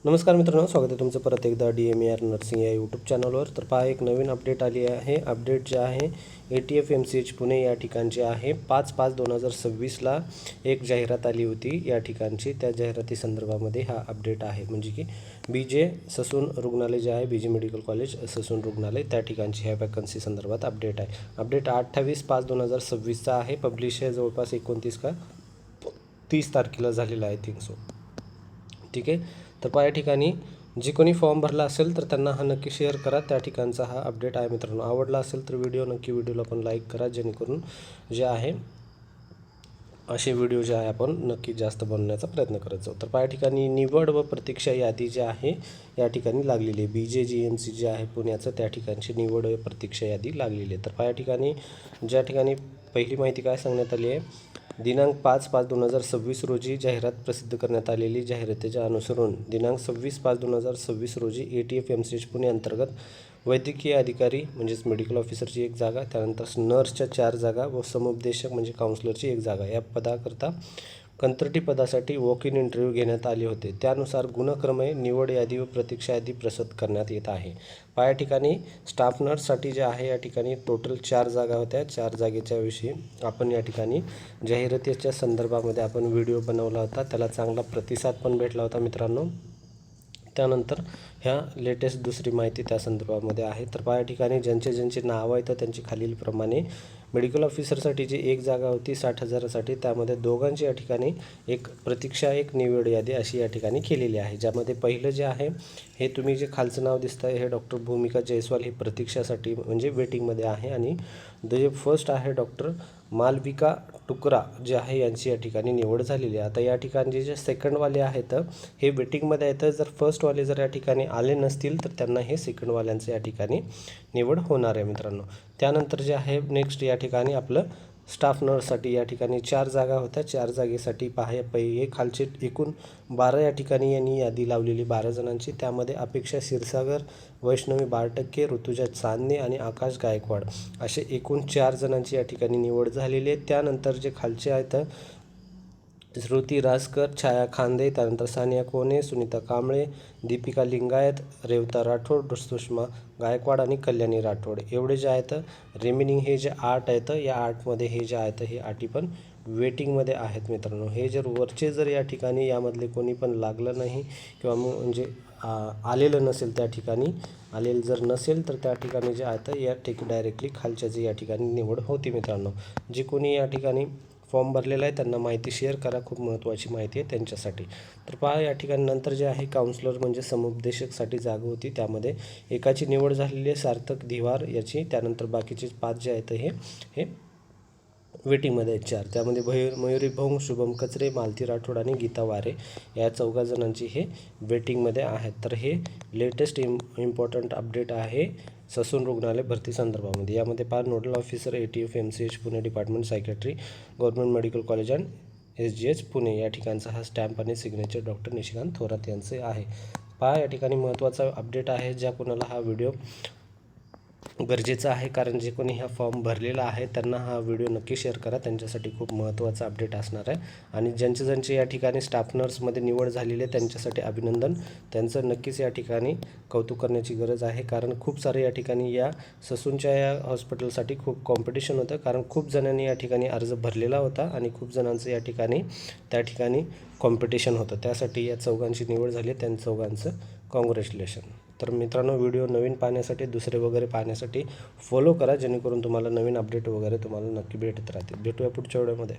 नमस्कार मित्रांनो, स्वागत आहे तुमचं परत एकदा DMER नर्सिंग या यूट्यूब चॅनलवर। तर पहा, एक नवीन अपडेट आली आहे। अपडेट जे आहे ATF MCH पुणे या ठिकाणचे आहे। 5/5/2026ला एक जाहिरात आली होती या ठिकाणची। त्या जाहिराती संदर्भामध्ये हा अपडेट आहे, म्हणजे की BJ ससून रुग्णालय जे आहे, BJ मेडिकल कॉलेज ससून रुग्णालय, त्या ठिकाणची ह्या वॅकन्सी संदर्भात अपडेट आहे। अपडेट 28/5/2026चा आहे। पब्लिश आहे जवळपास 29 का 30 तारखेला झालेला आहे, थिंक सो। ठीक आहे, तर पहा या ठिकाणी जे कोणी फॉर्म भरला असेल तर त्यांना हा नक्की शेअर करा। त्या ठिकाणचा हा अपडेट आहे मित्रांनो। आवडला असेल तर व्हिडिओला पण लाईक करा, जेणेकरून जे आहे असे व्हिडिओ जे आहे आपण नक्की जास्त बनवण्याचा प्रयत्न करत जाऊ। तर पहा या ठिकाणी निवड व प्रतीक्षा यादी जी आहे या ठिकाणी लागलेली आहे। BJ GMC जे आहे पुण्याचं, त्या ठिकाणची निवड व प्रतीक्षा यादी लागलेली आहे। तर पहा या ठिकाणी ज्या ठिकाणी पहिली माहिती काय सांगण्यात आली आहे, दिनांक 5/5/2026 रोजी जाहिरात प्रसिद्ध करण्यात आलेली। जाहिरातीच्या अनुसरून दिनांक 26/5/2026 रोजी ATF MCH पुणे अंतर्गत वैद्यकीय अधिकारी म्हणजेच मेडिकल ऑफिसरची एक जागा, त्यानंतर नर्सच्या 4 जागा व समुपदेशक म्हणजे काउन्सलरची एक जागा, या पदाकरता कंत्राटी पदासाठी वॉक इन इंटरव्ह्यू घेण्यात आले होते। त्यानुसार गुणक्रमे निवड यादी व प्रतीक्षा यादी प्रसिद्ध करण्यात येत आहे। पहा या ठिकाणी स्टाफ नर्ससाठी जे आहे या ठिकाणी टोटल 4 जागा होत्या। 4 जागेच्या विषयी आपण या ठिकाणी जाहिरातीच्या संदर्भामध्ये आपण व्हिडिओ बनवला होता, त्याला चांगला प्रतिसाद पण भेटला होता मित्रांनो। त्यानंतर ह्या लेटेस्ट दुसरी माहिती त्या संदर्भामध्ये आहे। तर पहा या ठिकाणी ज्यांचे नाव आहे तर त्यांची खालीलप्रमाणे मेडिकल ऑफिसरसाठी जी एक जागा होती 60,000साठी, त्यामध्ये दोघांची या ठिकाणी एक प्रतीक्षा एक निवड यादी अशी या ठिकाणी केलेली आहे। ज्यामध्ये पहिलं जे आहे हे तुम्ही जे खालचं नाव दिसतं आहे हे डॉक्टर भूमिका जयस्वाल, ही प्रतीक्षासाठी म्हणजे वेटिंगमध्ये आहे। आणि जे फर्स्ट आहे डॉक्टर मालविका टुकरा जे आहे यांची या ठिकाणी निवड झालेली आहे। आता या ठिकाणी जे सेकंडवाले आहेत हे वेटिंगमध्ये आहेत। जर फर्स्टवाले जर या ठिकाणी आले नसतील तर त्यांना हे सेकंडवाल्यांचं या ठिकाणी निवड होणार आहे मित्रांनो। त्यानंतर जे आहे नेक्स्ट या ठिकाणी आपलं स्टाफ नर्ससाठी या ठिकाणी 4 जागा होत्या। 4 जागेसाठी हे खालचे एकूण 12 या ठिकाणी यांनी यादी लावलेली 12 जणांची। त्यामध्ये अपेक्षा क्षीरसागर, वैष्णवी बारटक्के, ऋतुजा चांदणे आणि आकाश गायकवाड असे एकूण 4 जणांची या ठिकाणी निवड झालेली आहे। त्यानंतर जे खालचे आहेत श्रुती रासकर, छाया खांदे, त्यानंतर सानिया कोणे, सुनीता कांबळे, दीपिका लिंगायत, रेवता राठोड, सुषमा गायकवाड आणि कल्याणी राठोड, एवढे जे आहेत रिमेनिंग हे जे 8 आहेत, या 8मध्ये हे जे आहेत हे 8 पण वेटिंगमध्ये आहेत मित्रांनो। हे जर वरचे जर या ठिकाणी यामधले कोणी पण लागलं नाही किंवा म्हणजे आलेलं नसेल, त्या ठिकाणी आलेलं जर नसेल तर त्या ठिकाणी जे आहेत या डायरेक्टली खालच्याची या ठिकाणी निवड होती मित्रांनो। जे कोणी या ठिकाणी फॉर्म भरलेला आहे त्यांना माहिती शेअर करा, खूप महत्त्वाची माहिती आहे त्यांच्यासाठी। तर पहा या ठिकाणी नंतर जे आहे काउन्सलर म्हणजे समुपदेशकसाठी जागा होती, त्यामध्ये एकाची निवड झालेली आहे सार्थक धिवार याची। त्यानंतर बाकीचे 5 जे आहेत हे वेटिंगमध्ये आहेत 4, त्यामध्ये मयुरी भोंग, शुभम कचरे, मालती राठोड आणि गीता वारे या 4 जणांची हे वेटिंगमध्ये आहेत। तर हे लेटेस्ट इम्पॉर्टंट अपडेट आहे ससून रुग्णालय भरती संदर्भामध्ये। यामध्ये 5 nodal officer ATF MCH Pune department psychiatry, government medical college and SGH Pune या ठिकाणचा हा स्टॅम्प आणि सिग्नेचर डॉक्टर निशिकांत थोरात यांचे आहे। पहा या ठिकाणी महत्त्वाचा अपडेट आहे, ज्या कोणाला हा व्हिडिओ गरजेचा आहे, कारण जे कोणी हा फॉर्म भरलेला आहे त्यांना हा व्हिडिओ नक्की शेअर करा, त्यांच्यासाठी खूप महत्त्वाचा अपडेट असणार आहे। आणि ज्यांचे या ठिकाणी स्टाफ नर्समध्ये निवड झालेली आहे त्यांच्यासाठी अभिनंदन, त्यांचं नक्कीच या ठिकाणी कौतुक करण्याची गरज आहे। कारण खूप सारे या ठिकाणी या ससूनच्या या हॉस्पिटलसाठी खूप कॉम्पिटिशन होतं, कारण खूप जणांनी या ठिकाणी अर्ज भरलेला होता आणि खूप जणांचं या ठिकाणी त्या ठिकाणी कॉम्पिटिशन होतं, त्यासाठी या 4घांची निवड झाली, त्या 4घांचं कॉंग्रॅच्युलेशन। तर मित्रांनो, व्हिडिओ नवीन पाहण्यासाठी दुसरे वगैरे पाहण्यासाठी फॉलो करा, जेणेकरून तुम्हाला नवीन अपडेट वगैरे तुम्हाला नक्की भेटत राहतील। भेटूया पुढच्या व्हिडिओमध्ये।